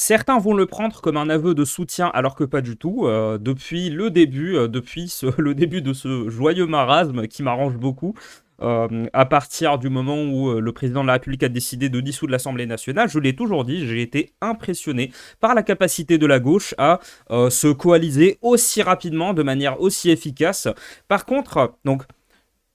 Certains vont le prendre comme un aveu de soutien, alors que pas du tout. Depuis le début, le début de ce joyeux marasme qui m'arrange beaucoup, à partir du moment où le président de la République a décidé de dissoudre l'Assemblée nationale, je l'ai toujours dit, j'ai été impressionné par la capacité de la gauche à se coaliser aussi rapidement, de manière aussi efficace. Par contre, donc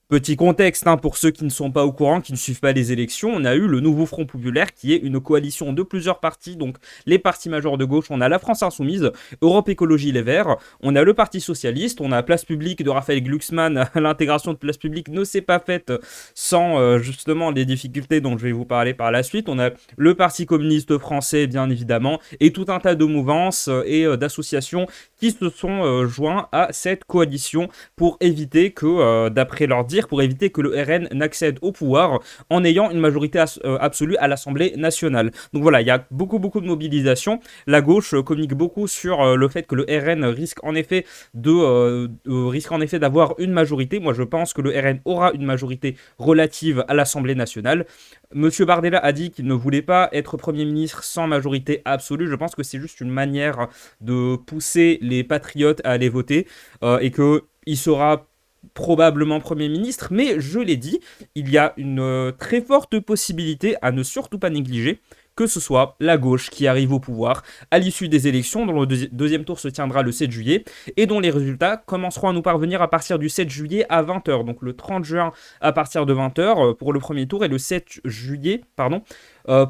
petit contexte pour ceux qui ne sont pas au courant, qui ne suivent pas les élections, on a eu le nouveau Front Populaire qui est une coalition de plusieurs partis, donc les partis majeurs de gauche, on a la France Insoumise, Europe Écologie Les Verts, on a le Parti Socialiste, on a Place Publique de Raphaël Glucksmann, l'intégration de Place Publique ne s'est pas faite sans justement les difficultés dont je vais vous parler par la suite, on a le Parti Communiste Français bien évidemment, et tout un tas de mouvances et d'associations qui se sont joints à cette coalition pour éviter que, d'après leur dire, pour éviter que le RN n'accède au pouvoir en ayant une majorité absolue à l'Assemblée nationale. Donc voilà, il y a beaucoup de mobilisation. La gauche communique beaucoup sur le fait que le RN risque en effet d'avoir une majorité. Moi je pense que le RN aura une majorité relative à l'Assemblée nationale. Monsieur Bardella a dit qu'il ne voulait pas être Premier ministre sans majorité absolue. Je pense que c'est juste une manière de pousser les patriotes à aller voter et qu'il sera probablement Premier ministre, mais je l'ai dit, il y a une très forte possibilité à ne surtout pas négliger que ce soit la gauche qui arrive au pouvoir à l'issue des élections, dont le deuxième tour se tiendra le 7 juillet, et dont les résultats commenceront à nous parvenir à partir du 7 juillet à 20h, donc le 30 juin à partir de 20h pour le premier tour, et le 7 juillet,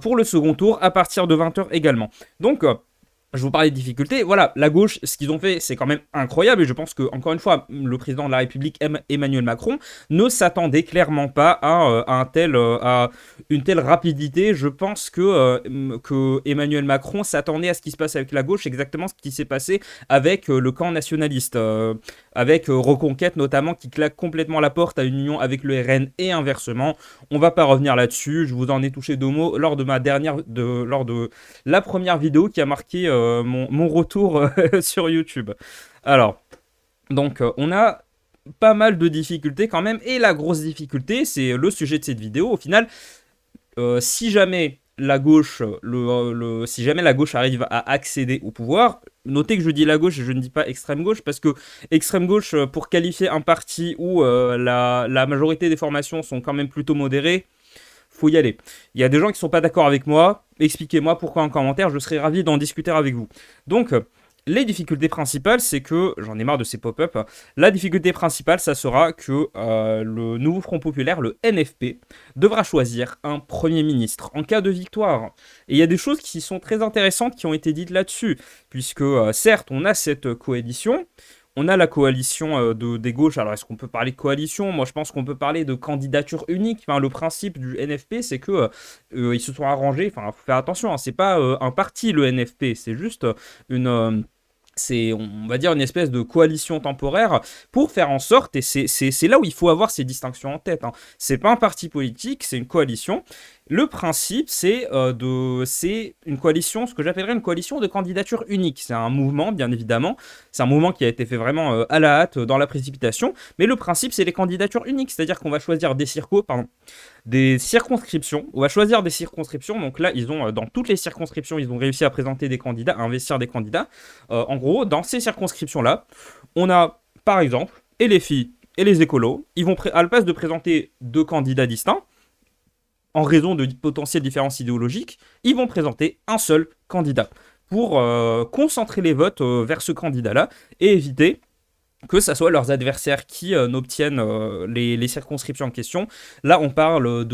pour le second tour à partir de 20h également. Donc, je vous parlais de difficultés. Voilà, la gauche, ce qu'ils ont fait, c'est quand même incroyable. Et je pense que, encore une fois, le président de la République, Emmanuel Macron, ne s'attendait clairement pas à une telle rapidité. Je pense que Emmanuel Macron s'attendait à ce qui se passe avec la gauche, exactement ce qui s'est passé avec le camp nationaliste, avec Reconquête notamment, qui claque complètement la porte à une union avec le RN et inversement. On va pas revenir là-dessus. Je vous en ai touché deux mots lors de la première vidéo qui a marqué mon retour sur YouTube. Alors, donc on a pas mal de difficultés quand même, et la grosse difficulté, c'est le sujet de cette vidéo. Au final, si jamais la gauche, si jamais la gauche arrive à accéder au pouvoir, notez que je dis la gauche et je ne dis pas extrême gauche, parce que extrême gauche, pour qualifier un parti où la majorité des formations sont quand même plutôt modérées, faut y aller. Il y a des gens qui sont pas d'accord avec moi, expliquez-moi pourquoi en commentaire, je serais ravi d'en discuter avec vous. Donc, les difficultés principales, c'est que, j'en ai marre de ces pop-up, la difficulté principale, ça sera que le nouveau Front Populaire, le NFP, devra choisir un Premier ministre en cas de victoire. Et il y a des choses qui sont très intéressantes qui ont été dites là-dessus, puisque certes, on a cette coalition, on a la coalition des gauches. Alors, est-ce qu'on peut parler de coalition? Moi, je pense qu'on peut parler de candidature unique. Enfin, le principe du NFP, c'est que ils se sont arrangés. Enfin, faut faire attention, hein, c'est pas un parti, le NFP. C'est juste une... c'est, on va dire, une espèce de coalition temporaire pour faire en sorte, et c'est là où il faut avoir ces distinctions en tête, hein. C'est pas un parti politique, c'est une coalition. Le principe, c'est une coalition, ce que j'appellerais une coalition de candidature unique. C'est un mouvement, bien évidemment. C'est un mouvement qui a été fait vraiment à la hâte, dans la précipitation. Mais le principe, c'est les candidatures uniques. C'est-à-dire qu'on va choisir des circonscriptions. On va choisir des circonscriptions. Donc là, dans toutes les circonscriptions, ils ont réussi à présenter des candidats, à investir des candidats. En gros, dans ces circonscriptions-là, on a, par exemple, et les filles et les écolos. Ils vont, à la place de présenter deux candidats distincts, en raison de potentielles différences idéologiques, ils vont présenter un seul candidat pour concentrer les votes vers ce candidat-là et éviter que ça soit leurs adversaires qui n'obtiennent les circonscriptions en question. Là, on parle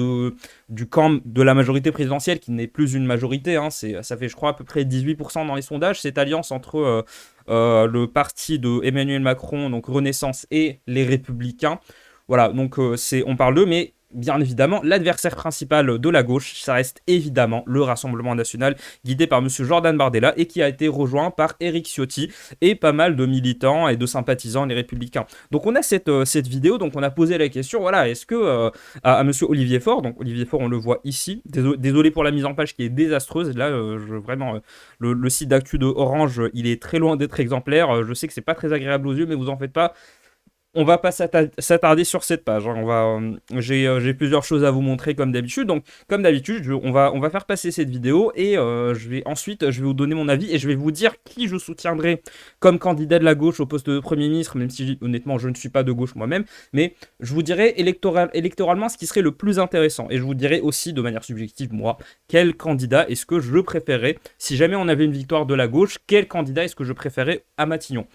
du camp de la majorité présidentielle, qui n'est plus une majorité, hein, ça fait, je crois, à peu près 18% dans les sondages, cette alliance entre le parti de Emmanuel Macron, donc Renaissance, et les Républicains. Voilà, donc on parle d'eux, mais bien évidemment, l'adversaire principal de la gauche, ça reste évidemment le Rassemblement National, guidé par M. Jordan Bardella, et qui a été rejoint par Éric Ciotti et pas mal de militants et de sympathisants, les Républicains. Donc on a cette vidéo, donc on a posé la question, voilà, est-ce que à M. Olivier Faure, donc Olivier Faure, on le voit ici, désolé pour la mise en page qui est désastreuse, là, vraiment, le site d'actu de Orange, il est très loin d'être exemplaire, je sais que c'est pas très agréable aux yeux, mais vous en faites pas. On va pas s'attarder sur cette page, hein. J'ai plusieurs choses à vous montrer comme d'habitude. Donc, comme d'habitude, on va faire passer cette vidéo et ensuite, je vais vous donner mon avis et je vais vous dire qui je soutiendrai comme candidat de la gauche au poste de Premier ministre, même si honnêtement, je ne suis pas de gauche moi-même. Mais je vous dirai électoralement ce qui serait le plus intéressant. Et je vous dirai aussi, de manière subjective, moi, quel candidat est-ce que je préférais. Si jamais on avait une victoire de la gauche, quel candidat est-ce que je préférais à Matignon.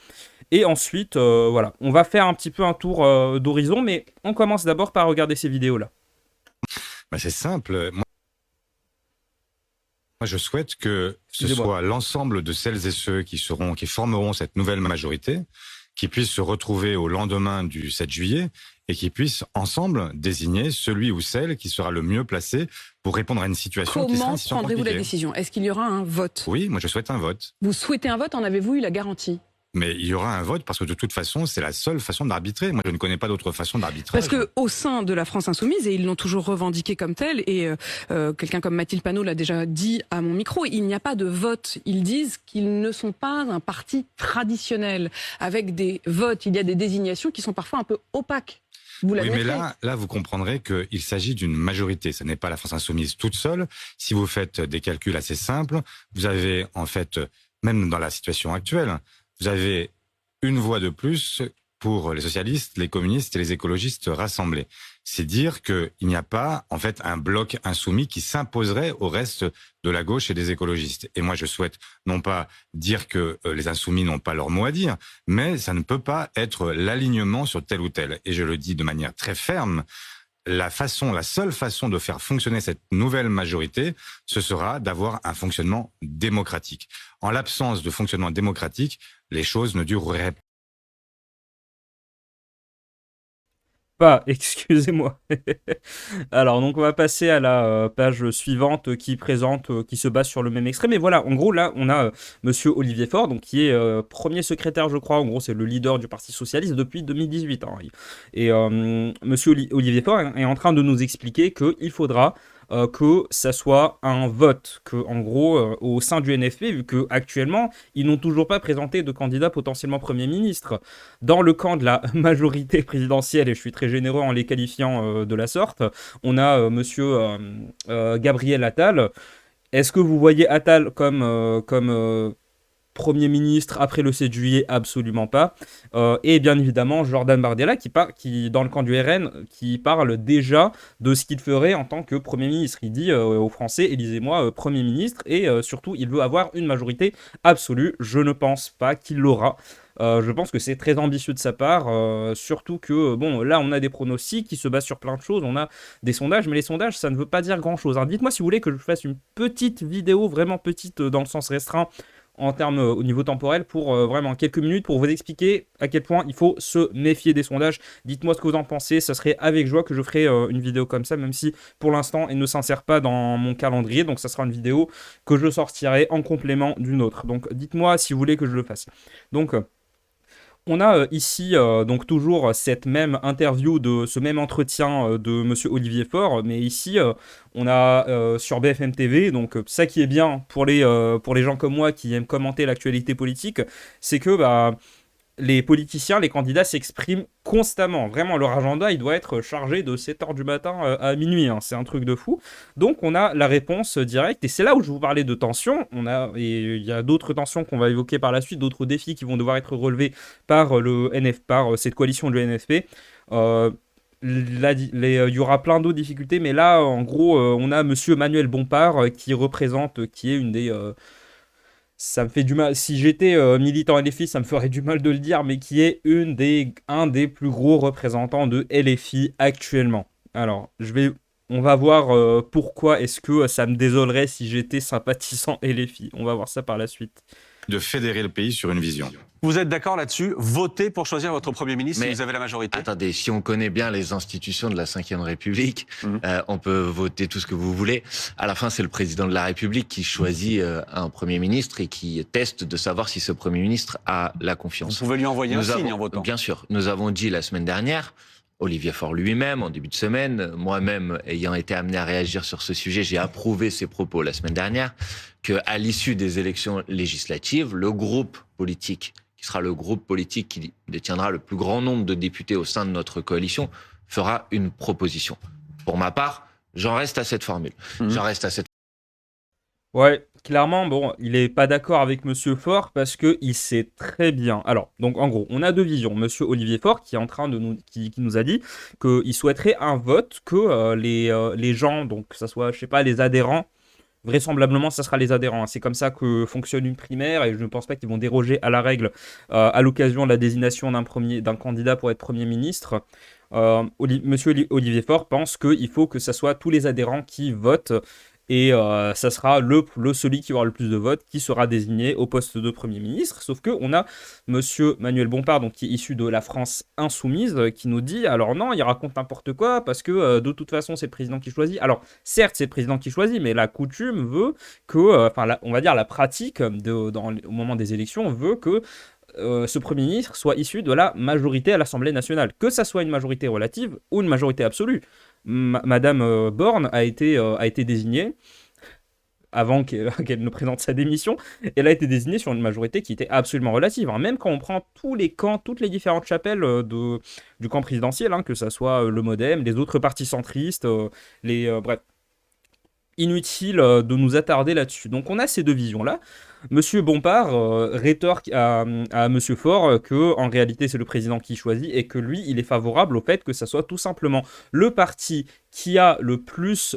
Et ensuite, voilà, on va faire un petit peu un tour d'horizon, mais on commence d'abord par regarder ces vidéos-là. Bah, c'est simple. Moi, je souhaite que ce soit l'ensemble de celles et ceux qui formeront cette nouvelle majorité, qui puissent se retrouver au lendemain du 7 juillet et qui puissent ensemble désigner celui ou celle qui sera le mieux placé pour répondre à une situation qui sera une situation compliquée. Comment prendrez-vous la décision? Est-ce qu'il y aura un vote? Oui, moi je souhaite un vote. Vous souhaitez un vote? En avez-vous eu la garantie? Mais il y aura un vote parce que de toute façon, c'est la seule façon d'arbitrer. Moi, je ne connais pas d'autre façon d'arbitrer. Parce que au sein de la France insoumise, et ils l'ont toujours revendiqué comme tel, et quelqu'un comme Mathilde Panot l'a déjà dit à mon micro, il n'y a pas de vote. Ils disent qu'ils ne sont pas un parti traditionnel. Avec des votes, il y a des désignations qui sont parfois un peu opaques. Oui, mais là, vous comprendrez qu'il s'agit d'une majorité. Ce n'est pas la France insoumise toute seule. Si vous faites des calculs assez simples, vous avez en fait, même dans la situation actuelle, vous avez une voix de plus pour les socialistes, les communistes et les écologistes rassemblés. C'est dire qu'il n'y a pas, en fait, un bloc insoumis qui s'imposerait au reste de la gauche et des écologistes. Et moi, je souhaite non pas dire que les insoumis n'ont pas leur mot à dire, mais ça ne peut pas être l'alignement sur tel ou tel. Et je le dis de manière très ferme, la seule façon de faire fonctionner cette nouvelle majorité, ce sera d'avoir un fonctionnement démocratique. En l'absence de fonctionnement démocratique, les choses ne dureraient pas. Excusez-moi. Alors, donc, on va passer à la page suivante qui se base sur le même extrait. Mais voilà, en gros, là, on a Monsieur Olivier Faure, donc, qui est premier secrétaire, je crois. En gros, c'est le leader du Parti Socialiste depuis 2018. Hein. Et Monsieur Olivier Faure est en train de nous expliquer qu'il faudra que ça soit un vote, que en gros, au sein du NFP, vu qu'actuellement, ils n'ont toujours pas présenté de candidat potentiellement Premier ministre. Dans le camp de la majorité présidentielle, et je suis très généreux en les qualifiant de la sorte, on a Monsieur Gabriel Attal. Est-ce que vous voyez Attal comme Premier ministre après le 7 juillet? Absolument pas. Et bien évidemment, Jordan Bardella, qui dans le camp du RN, qui parle déjà de ce qu'il ferait en tant que Premier ministre. Il dit aux Français, élisez-moi Premier ministre, et surtout, il veut avoir une majorité absolue. Je ne pense pas qu'il l'aura. Je pense que c'est très ambitieux de sa part, surtout que, bon, là, on a des pronostics qui se basent sur plein de choses, on a des sondages, mais les sondages, ça ne veut pas dire grand-chose. Alors, dites-moi si vous voulez que je fasse une petite vidéo, vraiment petite dans le sens restreint, en termes au niveau temporel, pour vraiment quelques minutes, pour vous expliquer à quel point il faut se méfier des sondages. Dites-moi ce que vous en pensez, ça serait avec joie que je ferai une vidéo comme ça, même si pour l'instant elle ne s'insère pas dans mon calendrier, donc ça sera une vidéo que je sortirai en complément d'une autre. Donc dites-moi si vous voulez que je le fasse. Donc on a ici donc toujours cette même interview, de ce même entretien de Monsieur Olivier Faure, mais ici on a sur BFM TV, donc ça qui est bien pour les gens comme moi qui aiment commenter l'actualité politique, c'est que les politiciens, les candidats s'expriment constamment. Vraiment, leur agenda, il doit être chargé de 7h du matin à minuit. Hein. C'est un truc de fou. Donc, on a la réponse directe. Et c'est là où je vous parlais de tensions. Et il y a d'autres tensions qu'on va évoquer par la suite, d'autres défis qui vont devoir être relevés par cette coalition du NFP. Il y aura plein d'autres difficultés. Mais là, en gros, on a Monsieur Manuel Bompard qui est une des... ça me fait du mal, si j'étais militant LFI, ça me ferait du mal de le dire, mais qui est un des plus gros représentants de LFI actuellement. Alors, on va voir pourquoi est-ce que ça me désolerait si j'étais sympathisant LFI. On va voir ça par la suite. De fédérer le pays sur une vision. Vous êtes d'accord là-dessus? Votez pour choisir votre Premier ministre si vous avez la majorité. Attendez, si on connaît bien les institutions de la Ve République, on peut voter tout ce que vous voulez. À la fin, c'est le président de la République qui choisit un Premier ministre et qui teste de savoir si ce Premier ministre a la confiance. Vous pouvez lui envoyer un signe en votant. Bien sûr. Nous avons dit la semaine dernière, Olivier Faure lui-même, en début de semaine, moi-même ayant été amené à réagir sur ce sujet, j'ai approuvé ses propos la semaine dernière, qu'à l'issue des élections législatives, le groupe politique qui sera le groupe politique qui détiendra le plus grand nombre de députés au sein de notre coalition, fera une proposition. Pour ma part, j'en reste à cette formule. J'en reste à cette Ouais, clairement, bon, il est pas d'accord avec Monsieur Faure parce que il sait très bien. Alors, donc en gros, on a deux visions. Monsieur Olivier Faure qui est en train de qui nous a dit qu'il souhaiterait un vote que les gens, donc que ça soit, je sais pas, les adhérents. Vraisemblablement, ça sera les adhérents. C'est comme ça que fonctionne une primaire et je ne pense pas qu'ils vont déroger à la règle à l'occasion de la désignation d'un candidat pour être Premier ministre. Monsieur Olivier Faure pense qu'il faut que ça soit tous les adhérents qui votent et ça sera celui qui aura le plus de votes qui sera désigné au poste de Premier ministre. Sauf qu'on a Monsieur Manuel Bompard, donc, qui est issu de la France insoumise, qui nous dit, alors non, il raconte n'importe quoi, parce que de toute façon, c'est le président qui choisit. Alors, certes, c'est le président qui choisit, mais la coutume veut que, on va dire la pratique au moment des élections veut que ce Premier ministre soit issu de la majorité à l'Assemblée nationale. Que ça soit une majorité relative ou une majorité absolue. Madame Borne a été désignée avant qu'elle ne présente sa démission. Elle a été désignée sur une majorité qui était absolument relative. Hein. Même quand on prend tous les camps, toutes les différentes chapelles du camp présidentiel, hein, que ça soit le MoDem, les autres partis centristes, bref. Inutile de nous attarder là-dessus. Donc on a ces deux visions-là. Monsieur Bompard rétorque à Monsieur Faure que en réalité c'est le président qui choisit et que lui il est favorable au fait que ça soit tout simplement le parti qui a le plus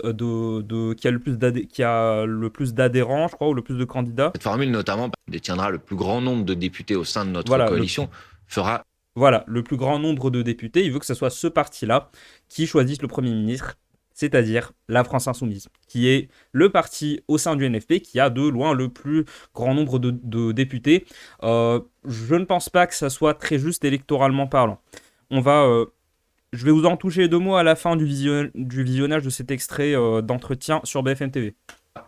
d'adhérents, je crois, ou le plus de candidats. Cette formule notamment détiendra le plus grand nombre de députés au sein de notre coalition, fera... Voilà, le plus grand nombre de députés, il veut que ce soit ce parti-là qui choisisse le Premier ministre, c'est-à-dire la France Insoumise, qui est le parti au sein du NFP qui a de loin le plus grand nombre de députés. Je ne pense pas que ça soit très juste électoralement parlant. Je vais vous en toucher deux mots à la fin du visionnage de cet extrait d'entretien sur BFM TV.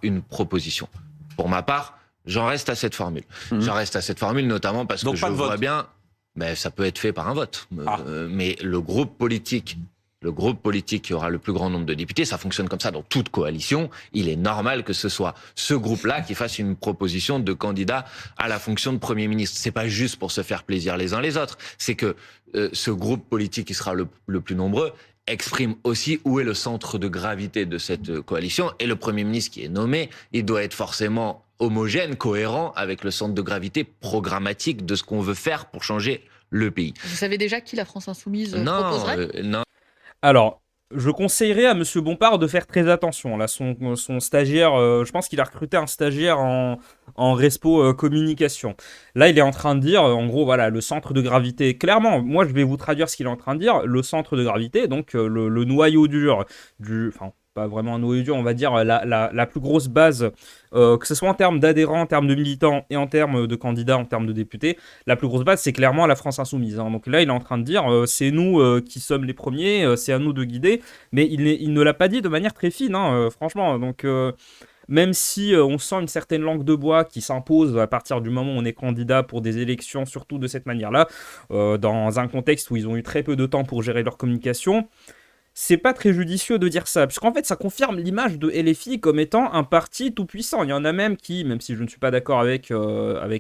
Une proposition. Pour ma part, j'en reste à cette formule. J'en reste à cette formule notamment parce que je vois bien, mais ça peut être fait par un vote. Mais le groupe politique qui aura le plus grand nombre de députés, ça fonctionne comme ça dans toute coalition. Il est normal que ce soit ce groupe-là qui fasse une proposition de candidat à la fonction de Premier ministre. C'est pas juste pour se faire plaisir les uns les autres. C'est que ce groupe politique qui sera le plus nombreux exprime aussi où est le centre de gravité de cette coalition. Et le Premier ministre qui est nommé, il doit être forcément homogène, cohérent avec le centre de gravité programmatique de ce qu'on veut faire pour changer le pays. Vous savez déjà qui la France Insoumise proposerait ? Non. Alors, je conseillerais à Monsieur Bompard de faire très attention. Là, son stagiaire, je pense qu'il a recruté un stagiaire en respo communication. Là, il est en train de dire, en gros, voilà, le centre de gravité. Clairement, moi, je vais vous traduire ce qu'il est en train de dire. Le centre de gravité, donc le noyau dur enfin, pas vraiment un noyau dur, on va dire la plus grosse base, que ce soit en termes d'adhérents, en termes de militants et en termes de candidats, en termes de députés, la plus grosse base, c'est clairement la France Insoumise. Hein. Donc là, il est en train de dire, c'est nous qui sommes les premiers, c'est à nous de guider, mais il ne l'a pas dit de manière très fine, hein, franchement. Donc, même si on sent une certaine langue de bois qui s'impose à partir du moment où on est candidat pour des élections, surtout de cette manière-là, dans un contexte où ils ont eu très peu de temps pour gérer leur communication, c'est pas très judicieux de dire ça, puisqu'en fait ça confirme l'image de LFI comme étant un parti tout puissant. Il y en a même qui, même si je ne suis pas d'accord avec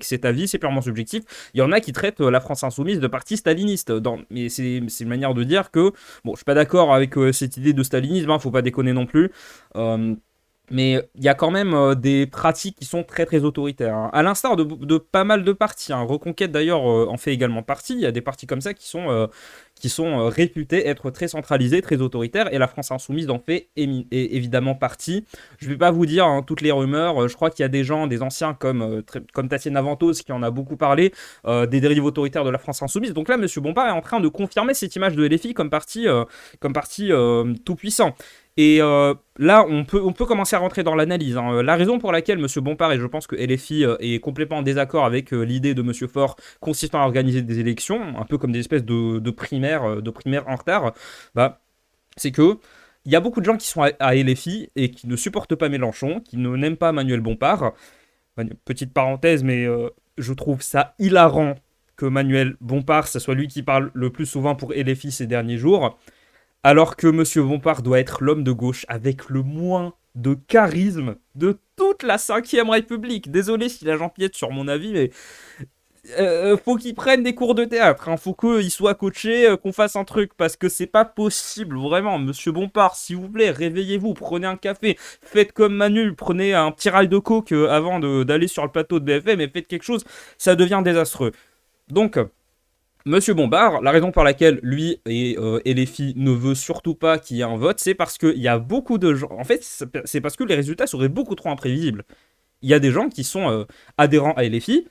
cet avis, c'est purement subjectif, il y en a qui traitent la France Insoumise de parti staliniste. Mais c'est une manière de dire que, bon, je suis pas d'accord avec cette idée de stalinisme, hein, faut pas déconner non plus. Mais il y a quand même des pratiques qui sont très très autoritaires. Hein. À l'instar de pas mal de partis. Hein. Reconquête d'ailleurs en fait également partie. Il y a des partis comme ça qui sont réputés être très centralisés, très autoritaires. Et la France Insoumise en fait évidemment partie. Je ne vais pas vous dire hein, toutes les rumeurs. Je crois qu'il y a des gens, des anciens comme Tatiana Ventose qui en a beaucoup parlé, des dérives autoritaires de la France Insoumise. Donc là, M. Bompard est en train de confirmer cette image de LFI comme parti tout puissant. Et là, on peut commencer à rentrer dans l'analyse. Hein. La raison pour laquelle M. Bompard, et je pense que LFI est complètement en désaccord avec l'idée de M. Faure consistant à organiser des élections, un peu comme des espèces de primaires en retard, c'est que il y a beaucoup de gens qui sont à LFI et qui ne supportent pas Mélenchon, qui n'aiment pas Manuel Bompard. Petite parenthèse, mais je trouve ça hilarant que Manuel Bompard, ce soit lui qui parle le plus souvent pour LFI ces derniers jours. Alors que M. Bompard doit être l'homme de gauche avec le moins de charisme de toute la 5e République. Désolé si là j'empiète sur mon avis, mais faut qu'ils prennent des cours de théâtre, hein. Faut qu'ils soient coachés, qu'on fasse un truc, parce que c'est pas possible, vraiment. Monsieur Bompard, s'il vous plaît, réveillez-vous, prenez un café, faites comme Manu, prenez un petit rail de coke avant d'aller sur le plateau de BFM et faites quelque chose, ça devient désastreux. Donc, Monsieur Bompard, la raison pour laquelle lui et les filles ne veut surtout pas qu'il y ait un vote, c'est parce qu'il y a beaucoup de gens... En fait, c'est parce que les résultats seraient beaucoup trop imprévisibles. Il y a des gens qui sont adhérents à LFI,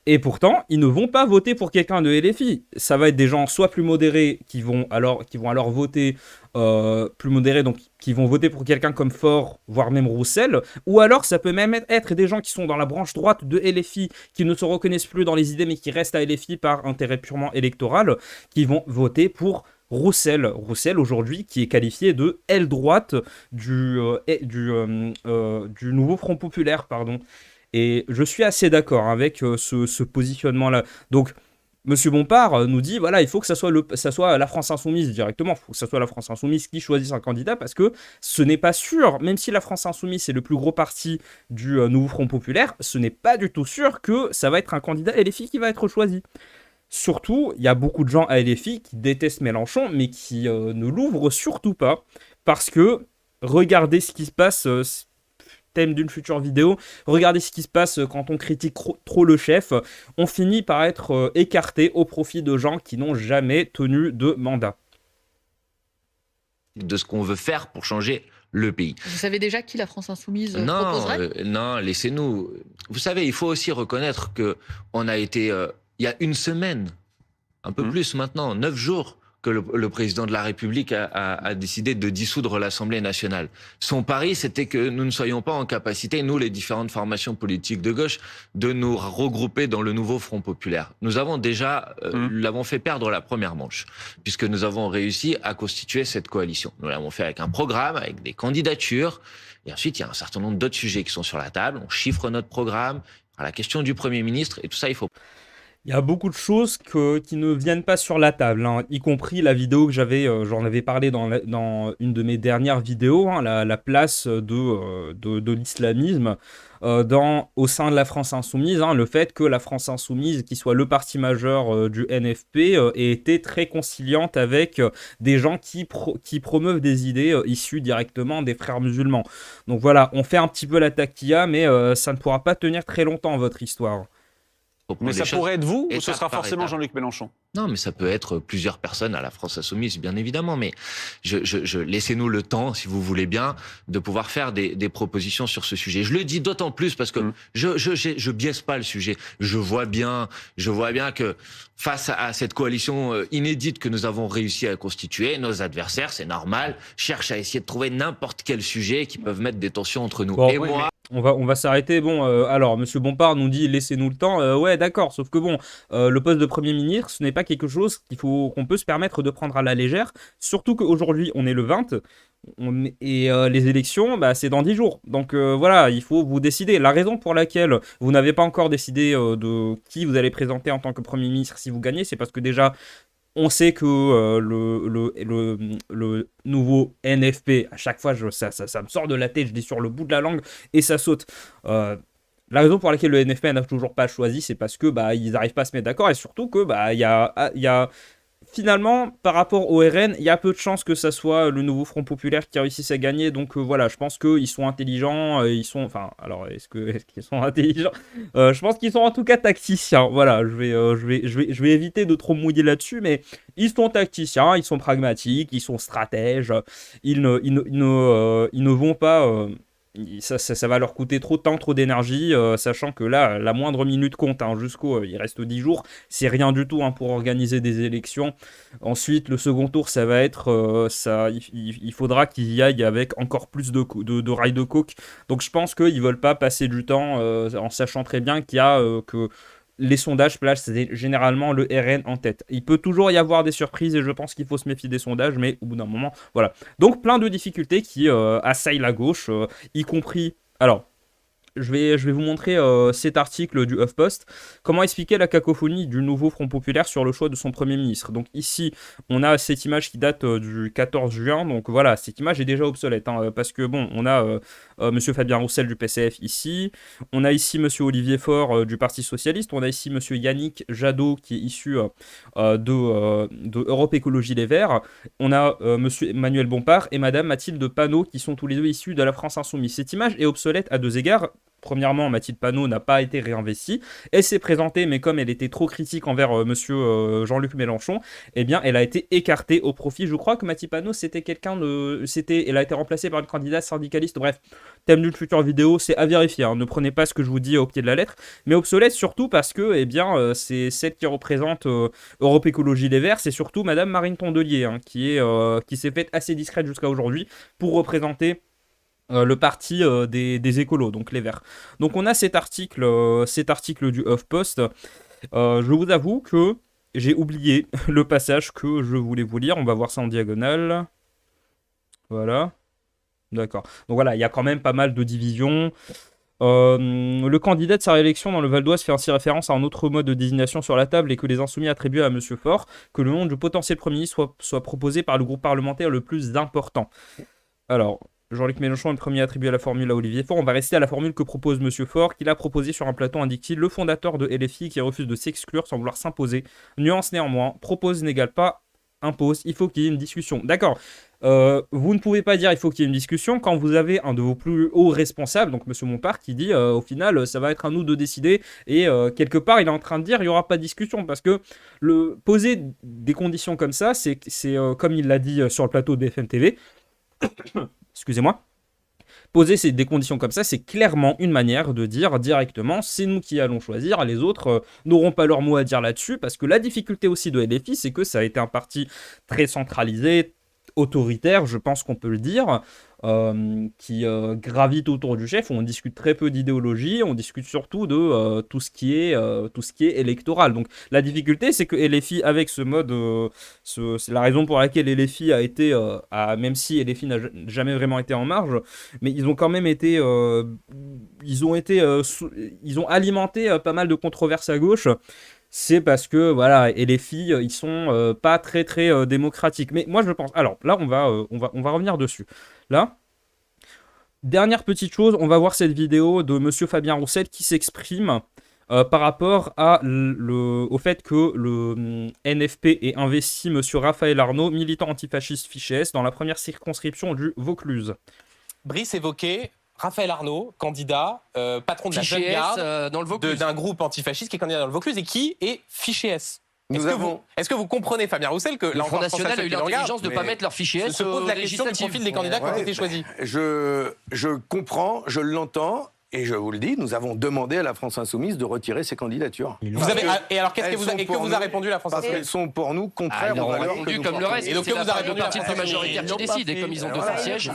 et pourtant, ils ne vont pas voter pour quelqu'un de LFI. Ça va être des gens soit plus modérés qui vont alors voter plus modérés, donc qui vont voter pour quelqu'un comme Faure, voire même Roussel, ou alors ça peut même être des gens qui sont dans la branche droite de LFI, qui ne se reconnaissent plus dans les idées, mais qui restent à LFI par intérêt purement électoral, qui vont voter pour Roussel. Roussel, aujourd'hui, qui est qualifié de aile droite du nouveau Front Populaire, pardon. Et je suis assez d'accord avec ce positionnement-là. Donc, Monsieur Bompard nous dit, voilà, il faut que ça soit la France Insoumise directement. Il faut que ça soit la France Insoumise qui choisisse un candidat, parce que ce n'est pas sûr, même si la France Insoumise c'est le plus gros parti du nouveau Front Populaire, ce n'est pas du tout sûr que ça va être un candidat LFI qui va être choisi. Surtout, il y a beaucoup de gens à LFI qui détestent Mélenchon, mais qui ne l'ouvrent surtout pas, parce que regardez ce qui se passe... thème d'une future vidéo, regardez ce qui se passe quand on critique trop le chef, on finit par être écarté au profit de gens qui n'ont jamais tenu de mandat. De ce qu'on veut faire pour changer le pays. Vous savez déjà qui la France Insoumise proposerait ? Non, laissez-nous. Vous savez, il faut aussi reconnaître que on a été, il y a une semaine, un peu plus maintenant, 9 jours, que le président de la République a décidé de dissoudre l'Assemblée nationale. Son pari, c'était que nous ne soyons pas en capacité, nous, les différentes formations politiques de gauche, de nous regrouper dans le nouveau Front populaire. Nous avons déjà, l'avons fait perdre la première manche, puisque nous avons réussi à constituer cette coalition. Nous l'avons fait avec un programme, avec des candidatures, et ensuite, il y a un certain nombre d'autres sujets qui sont sur la table. On chiffre notre programme, à la question du Premier ministre, et tout ça, il faut... Il y a beaucoup de choses qui ne viennent pas sur la table, hein, y compris la vidéo que j'en avais parlé dans une de mes dernières vidéos, hein, la place de l'islamisme au sein de la France Insoumise, hein, le fait que la France Insoumise, qui soit le parti majeur du NFP, ait été très conciliante avec des gens qui promeuvent des idées issues directement des frères musulmans. Donc voilà, on fait un petit peu la taquilla, mais ça ne pourra pas tenir très longtemps, votre histoire. Mais ça pourrait être vous ou ce sera forcément Jean-Luc Mélenchon ? Non, mais ça peut être plusieurs personnes à la France Insoumise, bien évidemment. Mais laissez-nous le temps, si vous voulez bien, de pouvoir faire des propositions sur ce sujet. Je le dis d'autant plus parce que je biaise pas le sujet. Je vois bien que face à cette coalition inédite que nous avons réussi à constituer, nos adversaires, c'est normal, cherchent à essayer de trouver n'importe quel sujet qui peuvent mettre des tensions entre nous. Bon, et moi... On va s'arrêter. Bon, alors, Monsieur Bompard nous dit laissez-nous le temps. Ouais, d'accord. Sauf que bon, le poste de Premier ministre, ce n'est pas quelque chose qu'on peut se permettre de prendre à la légère. Surtout qu'aujourd'hui, on est le 20. Et les élections, bah, c'est dans 10 jours. Donc voilà, il faut vous décider. La raison pour laquelle vous n'avez pas encore décidé de qui vous allez présenter en tant que Premier ministre si vous gagnez, c'est parce que déjà... On sait que le nouveau NFP, à chaque fois, ça me sort de la tête, je dis sur le bout de la langue, et ça saute. La raison pour laquelle le NFP n'a toujours pas choisi, c'est parce que ils n'arrivent pas à se mettre d'accord, et surtout que il y a finalement, par rapport au RN, il y a peu de chances que ça soit le nouveau Front Populaire qui réussisse à gagner. Donc voilà, je pense qu'ils sont intelligents. Est-ce qu'ils sont intelligents ? Je pense qu'ils sont en tout cas tacticiens. Voilà, je vais éviter de trop mouiller là-dessus, mais ils sont tacticiens, ils sont pragmatiques, ils sont stratèges. Ils ne vont pas... Ça va leur coûter trop de temps, trop d'énergie, sachant que là, la moindre minute compte, hein, il reste 10 jours, c'est rien du tout, hein, pour organiser des élections. Ensuite, le second tour, ça va être, il faudra qu'ils y aillent avec encore plus de rails de coke. Donc je pense qu'ils veulent pas passer du temps en sachant très bien qu'il y a que les sondages placent généralement le RN en tête. Il peut toujours y avoir des surprises et je pense qu'il faut se méfier des sondages, mais au bout d'un moment, voilà. Donc plein de difficultés qui assaillent la gauche, y compris... Alors, Je vais vous montrer cet article du HuffPost. Comment expliquer la cacophonie du nouveau Front Populaire sur le choix de son Premier ministre. Donc ici, on a cette image qui date du 14 juin. Donc voilà, cette image est déjà obsolète. Parce que bon, on a Monsieur Fabien Roussel du PCF ici. On a ici Monsieur Olivier Faure du Parti Socialiste. On a ici Monsieur Yannick Jadot qui est issu de Europe Écologie Les Verts. On a Monsieur Emmanuel Bompard et Madame Mathilde Panot qui sont tous les deux issus de la France Insoumise. Cette image est obsolète à deux égards. Premièrement, Mathilde Panot n'a pas été réinvestie. Elle s'est présentée, mais comme elle était trop critique envers monsieur Jean-Luc Mélenchon, eh bien, elle a été écartée au profit. Je crois que Mathilde Panot, c'était quelqu'un de... Elle a été remplacée par une candidate syndicaliste. Bref, thème d'une future vidéo, c'est à vérifier. Ne prenez pas ce que je vous dis au pied de la lettre. Mais obsolète surtout parce que, eh bien, c'est celle qui représente Europe Écologie Les Verts. C'est surtout Madame Marine Tondelier, qui s'est faite assez discrète jusqu'à aujourd'hui pour représenter le parti des écolos, donc les Verts. Donc on a cet article du HuffPost. Je vous avoue que j'ai oublié le passage que je voulais vous lire. On va voir ça en diagonale. Voilà. D'accord. Donc voilà, il y a quand même pas mal de divisions. Le candidat de sa réélection dans le Val d'Oise fait ainsi référence à un autre mode de désignation sur la table et que les insoumis attribuent à Monsieur Faure, que le nom du potentiel Premier ministre soit proposé par le groupe parlementaire le plus important. Alors... Jean-Luc Mélenchon est le premier attribué à la formule à Olivier Faure. On va rester à la formule que propose Monsieur Faure, qu'il a proposé sur un plateau, indique-t-il. Le fondateur de LFI qui refuse de s'exclure sans vouloir s'imposer. Nuance néanmoins, propose n'égale pas impose. Il faut qu'il y ait une discussion. D'accord. Vous ne pouvez pas dire il faut qu'il y ait une discussion quand vous avez un de vos plus hauts responsables, donc Monsieur Bompard, qui dit au final ça va être à nous de décider et quelque part il est en train de dire il n'y aura pas de discussion parce que poser des conditions comme ça, c'est comme il l'a dit sur le plateau de BFM TV. Excusez-moi, poser des conditions comme ça, c'est clairement une manière de dire directement c'est nous qui allons choisir, les autres n'auront pas leur mot à dire là-dessus, parce que la difficulté aussi de LFI, c'est que ça a été un parti très centralisé, autoritaire, je pense qu'on peut le dire, qui gravite autour du chef, où on discute très peu d'idéologie, on discute surtout de tout ce qui est électoral. Donc la difficulté, c'est que LFI, avec ce mode, c'est la raison pour laquelle LFI a été, même si LFI n'a jamais vraiment été en marge, mais ils ont quand même été, ils ont alimenté pas mal de controverses à gauche. C'est parce que, voilà, et les filles, ils sont pas très très démocratiques. Mais moi, je pense... Alors, là, on va revenir dessus. Là, dernière petite chose, on va voir cette vidéo de Monsieur Fabien Roussel qui s'exprime par rapport au fait que le NFP ait investi Monsieur Raphaël Arnaud, militant antifasciste fiché S, dans la première circonscription du Vaucluse. Brice évoquait... Raphaël Arnaud, candidat, patron de la jeune garde d'un groupe antifasciste qui est candidat dans le Vaucluse et qui est fiché S. Est-ce que vous comprenez, Fabien Roussel, que le Front National a eu l'intelligence de ne pas mettre leur fichier S se pose la question du profil des candidats qui ont été choisis? Je comprends, je l'entends. Et je vous le dis, nous avons demandé à la France Insoumise de retirer ses candidatures. Et alors, qu'est-ce que vous a répondu la France Insoumise? Parce qu'elles sont pour nous contraires aux valeurs que nous comme le reste. Et donc, que vous a répondu la partie majoritaire qui décide, et comme ils ont 200 sièges.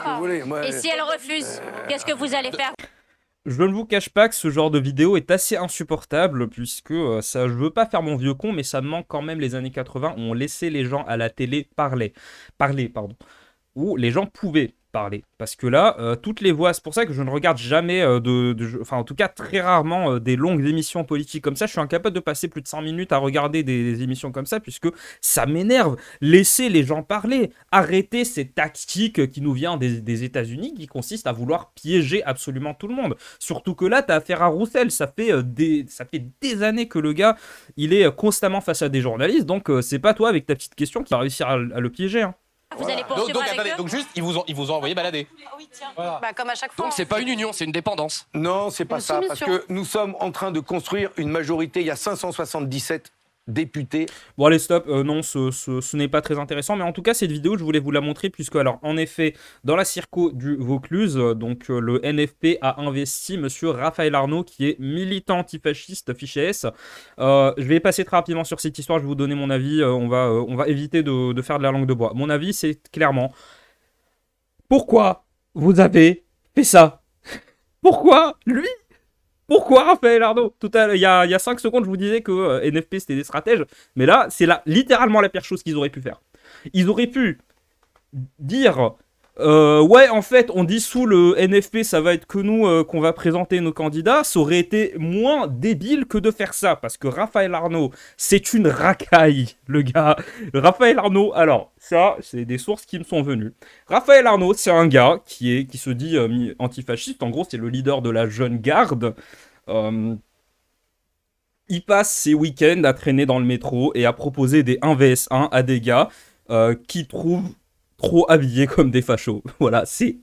Et si elle refuse, qu'est-ce que vous allez faire? Je ne vous cache pas que ce genre de vidéo est assez insupportable, puisque ça, je veux pas faire mon vieux con, mais ça me manque quand même les années 80 où on laissait les gens à la télé parler, où les gens pouvaient parler. Parce que là, toutes les voix, c'est pour ça que je ne regarde jamais, enfin en tout cas très rarement, des longues émissions politiques comme ça. Je suis incapable de passer plus de 5 minutes à regarder des émissions comme ça, puisque ça m'énerve. Laissez les gens parler. Arrêtez cette tactique qui nous vient des États-Unis, qui consiste à vouloir piéger absolument tout le monde. Surtout que là, t'as affaire à Roussel. Ça fait des années que le gars, il est constamment face à des journalistes, donc c'est pas toi avec ta petite question qui va réussir à le piéger. Hein. Vous allez poursuivre avec eux. Donc juste, ils vous ont envoyé balader. Ah oui, tiens. Voilà. Comme à chaque fois. Donc c'est pas une union, c'est une dépendance. Non, c'est pas ça, parce que nous sommes en train de construire une majorité. Il y a 577 députés. Bon allez stop, non ce n'est pas très intéressant, mais en tout cas cette vidéo je voulais vous la montrer puisque alors en effet dans la circo du Vaucluse, donc le NFP a investi monsieur Raphaël Arnaud qui est militant antifasciste fiché S. Je vais passer très rapidement sur cette histoire, je vais vous donner mon avis, on va éviter de faire de la langue de bois. Mon avis c'est clairement pourquoi vous avez fait ça? Pourquoi lui? Pourquoi Raphaël Arnaud? Il y a 5 secondes, je vous disais que NFP c'était des stratèges, mais là, c'est littéralement la pire chose qu'ils auraient pu faire. Ils auraient pu dire Ouais, en fait, on dissout le NFP, ça va être que nous qu'on va présenter nos candidats. Ça aurait été moins débile que de faire ça, parce que Raphaël Arnaud, c'est une racaille, le gars. Raphaël Arnaud, alors, ça, c'est des sources qui me sont venues. Raphaël Arnaud, c'est un gars qui se dit antifasciste. En gros, c'est le leader de la jeune garde. Il passe ses week-ends à traîner dans le métro et à proposer des 1vs1 à des gars qui trouvent trop habillés comme des fachos. Voilà, c'est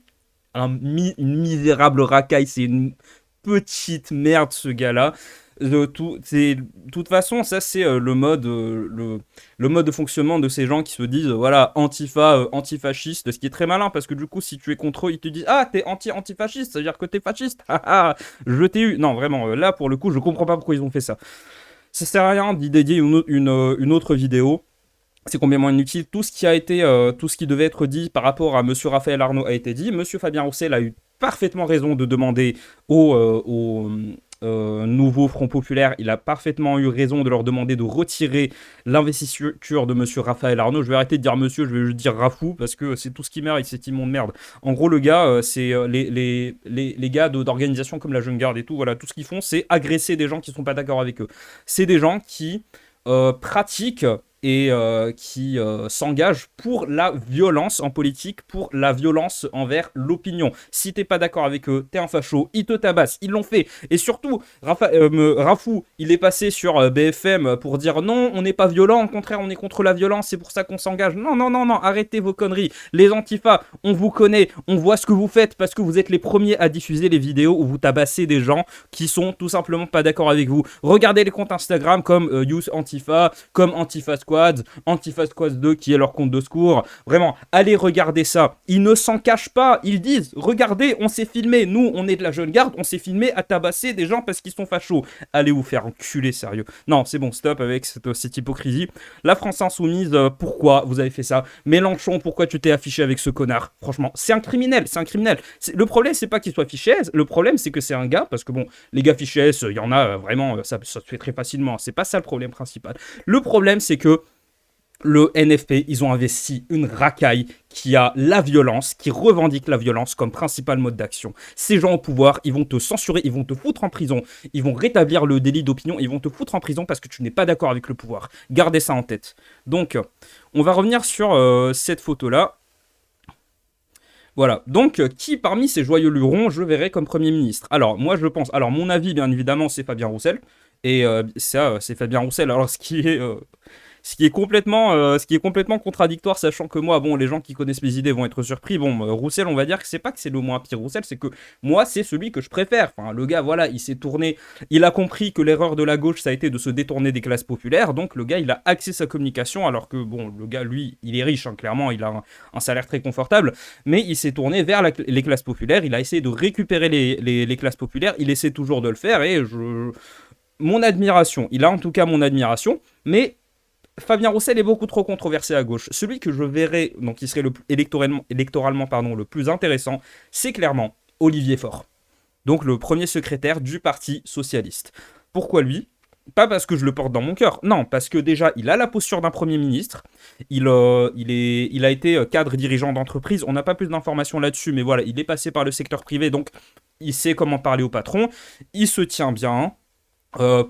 une misérable racaille, c'est une petite merde ce gars-là. De toute façon, ça c'est le mode de fonctionnement de ces gens qui se disent voilà, antifasciste, ce qui est très malin parce que du coup, si tu es contre eux, ils te disent ah, t'es antifasciste, c'est-à-dire que t'es fasciste. Je t'ai eu. Non, vraiment, là pour le coup, je comprends pas pourquoi ils ont fait ça. Ça sert à rien d'y dédier une autre vidéo. C'est complètement inutile. Tout ce qui devait être dit par rapport à Monsieur Raphaël Arnaud a été dit. Monsieur Fabien Roussel a eu parfaitement raison de demander au nouveau Front Populaire, il a parfaitement eu raison de leur demander de retirer l'investiture de Monsieur Raphaël Arnaud. Je vais arrêter de dire monsieur, je vais juste dire Rafou, parce que c'est tout ce qui mérite, c'est immonde merde. En gros, le gars, c'est les gars d'organisations comme la Jeune Garde et tout, voilà, tout ce qu'ils font, c'est agresser des gens qui sont pas d'accord avec eux. C'est des gens qui pratiquent et qui s'engagent pour la violence en politique, pour la violence envers l'opinion. Si t'es pas d'accord avec eux, t'es un facho, ils te tabassent, ils l'ont fait. Et surtout, Rafou, il est passé sur BFM pour dire non, on n'est pas violent, au contraire, on est contre la violence, c'est pour ça qu'on s'engage. Non, arrêtez vos conneries. Les Antifa, on vous connaît, on voit ce que vous faites parce que vous êtes les premiers à diffuser les vidéos où vous tabassez des gens qui sont tout simplement pas d'accord avec vous. Regardez les comptes Instagram comme Youth Antifa, comme Antifa Antifa Squad 2 qui est leur compte de secours. Vraiment, allez regarder ça. Ils ne s'en cachent pas. Ils disent, regardez, on s'est filmé. Nous, on est de la Jeune Garde. On s'est filmé à tabasser des gens parce qu'ils sont fachos. Allez vous faire enculer, sérieux. Non, c'est bon, stop avec cette hypocrisie. La France Insoumise, pourquoi vous avez fait ça? Mélenchon, pourquoi tu t'es affiché avec ce connard? Franchement, c'est un criminel. Le problème, c'est pas qu'il soit fiché S. Le problème, c'est que c'est un gars, parce que bon, les gars fichés S, il y en a vraiment, ça se fait très facilement. C'est pas ça le problème principal. Le problème, c'est que le NFP, ils ont investi une racaille qui a la violence, qui revendique la violence comme principal mode d'action. Ces gens au pouvoir, ils vont te censurer, ils vont te foutre en prison, ils vont rétablir le délit d'opinion, ils vont te foutre en prison parce que tu n'es pas d'accord avec le pouvoir. Gardez ça en tête. Donc, on va revenir sur cette photo-là. Voilà, donc qui parmi ces joyeux lurons je verrai comme Premier ministre? Alors, moi je pense, alors mon avis bien évidemment c'est Fabien Roussel, et ça c'est Fabien Roussel, alors ce qui est complètement contradictoire, sachant que moi, bon, les gens qui connaissent mes idées vont être surpris. Bon, Roussel, on va dire que c'est pas que c'est le moins pire Roussel, c'est que moi, c'est celui que je préfère. Enfin, le gars, voilà, il s'est tourné, il a compris que l'erreur de la gauche, ça a été de se détourner des classes populaires. Donc, le gars, il a axé sa communication, alors que, bon, le gars, lui, il est riche, hein, clairement, il a un salaire très confortable, mais il s'est tourné vers les classes populaires. Il a essayé de récupérer les classes populaires. Il essaie toujours de le faire, et mon admiration, il a en tout cas mon admiration, mais Fabien Roussel est beaucoup trop controversé à gauche. Celui que je verrais, donc qui serait électoralement le plus intéressant, c'est clairement Olivier Faure. Donc le premier secrétaire du Parti Socialiste. Pourquoi lui? Pas parce que je le porte dans mon cœur, non, parce que déjà, il a la posture d'un Premier ministre, il a été cadre dirigeant d'entreprise, on n'a pas plus d'informations là-dessus, mais voilà, il est passé par le secteur privé, donc il sait comment parler au patron, il se tient bien.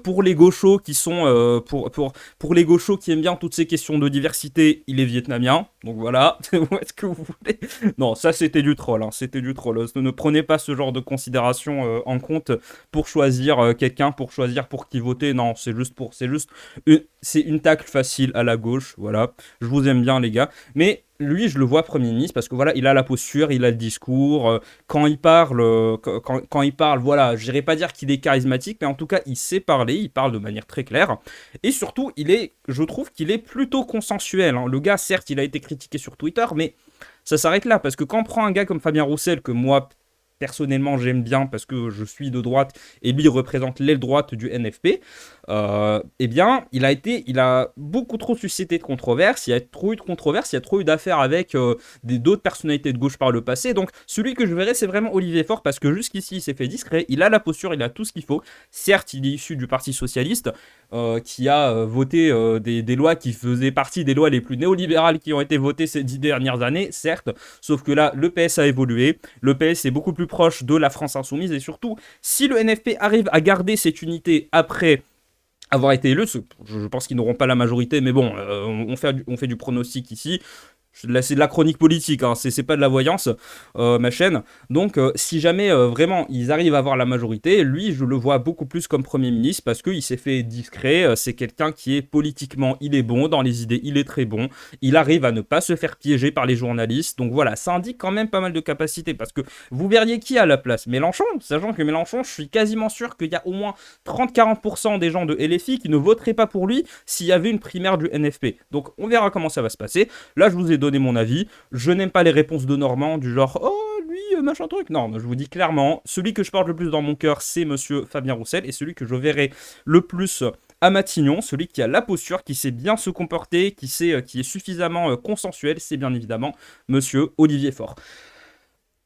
Pour les gauchos qui sont pour les gauchos qui aiment bien toutes ces questions de diversité, il est vietnamien. Donc voilà, est-ce que vous voulez? Non, ça c'était du troll, hein, c'était du troll. Ne prenez pas ce genre de considération en compte pour choisir quelqu'un, pour choisir pour qui voter. Non, c'est une tacle facile à la gauche. Voilà, je vous aime bien les gars, mais lui, je le vois Premier ministre parce que voilà, il a la posture, il a le discours. Quand il parle, voilà, je n'irais pas dire qu'il est charismatique, mais en tout cas, il sait parler, il parle de manière très claire. Et surtout, je trouve qu'il est plutôt consensuel. Hein. Le gars, certes, il a été critiqué sur Twitter, mais ça s'arrête là parce que quand on prend un gars comme Fabien Roussel, que moi, personnellement, j'aime bien parce que je suis de droite et lui représente l'aile droite du NFP, eh bien, il a beaucoup trop suscité de controverses, il y a trop eu de controverses, il y a trop eu d'affaires avec d'autres personnalités de gauche par le passé. Donc, celui que je verrai, c'est vraiment Olivier Faure parce que jusqu'ici, il s'est fait discret, il a la posture, il a tout ce qu'il faut. Certes, il est issu du Parti Socialiste. qui a voté des lois qui faisaient partie des lois les plus néolibérales qui ont été votées ces 10 dernières années, certes, sauf que là, le PS a évolué, le PS est beaucoup plus proche de la France Insoumise, et surtout, si le NFP arrive à garder cette unité après avoir été élu, je pense qu'ils n'auront pas la majorité, mais bon, on fait du pronostic ici. Là, c'est de la chronique politique, hein, c'est pas de la voyance, ma chaîne. Donc, si jamais vraiment ils arrivent à avoir la majorité, lui, je le vois beaucoup plus comme Premier ministre parce qu'il s'est fait discret. C'est quelqu'un qui est politiquement, il est bon, dans les idées, il est très bon. Il arrive à ne pas se faire piéger par les journalistes. Donc voilà, ça indique quand même pas mal de capacités parce que vous verriez qui à la place? Mélenchon, sachant que Mélenchon, je suis quasiment sûr qu'il y a au moins 30-40% des gens de LFI qui ne voteraient pas pour lui s'il y avait une primaire du NFP. Donc, on verra comment ça va se passer. Là, je vous ai donné mon avis. Je n'aime pas les réponses de Normand du genre « Oh, lui, machin truc ». Non, je vous dis clairement, celui que je porte le plus dans mon cœur, c'est monsieur Fabien Roussel, et celui que je verrai le plus à Matignon, celui qui a la posture, qui sait bien se comporter, qui est suffisamment consensuel, c'est bien évidemment monsieur Olivier Faure.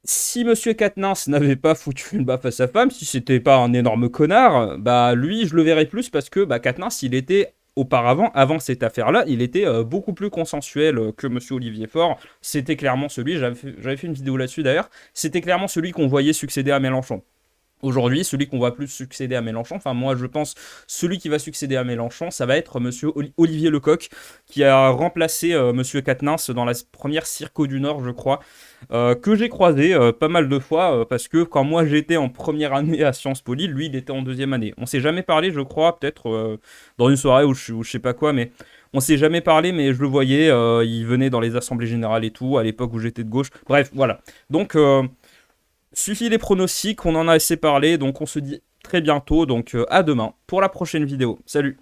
Si monsieur Quatennens n'avait pas foutu une baffe à sa femme, si c'était pas un énorme connard, bah lui, je le verrais plus parce que Quatennens, il était auparavant, avant cette affaire-là, il était beaucoup plus consensuel que monsieur Olivier Faure. C'était clairement celui, j'avais fait une vidéo là-dessus d'ailleurs, c'était clairement celui qu'on voyait succéder à Mélenchon. Aujourd'hui, celui qu'on voit plus succéder à Mélenchon, enfin moi je pense celui qui va succéder à Mélenchon, ça va être monsieur Olivier Lecoq, qui a remplacé monsieur Quatennens dans la première Circo du Nord, je crois, que j'ai croisé pas mal de fois, parce que quand moi j'étais en première année à Sciences Po Lille, lui il était en deuxième année. On s'est jamais parlé, je crois, peut-être dans une soirée ou je sais pas quoi, mais on s'est jamais parlé, mais je le voyais, il venait dans les assemblées générales et tout, à l'époque où j'étais de gauche. Bref, voilà. Donc... suffit les pronostics, on en a assez parlé, donc on se dit très bientôt, donc à demain pour la prochaine vidéo. Salut!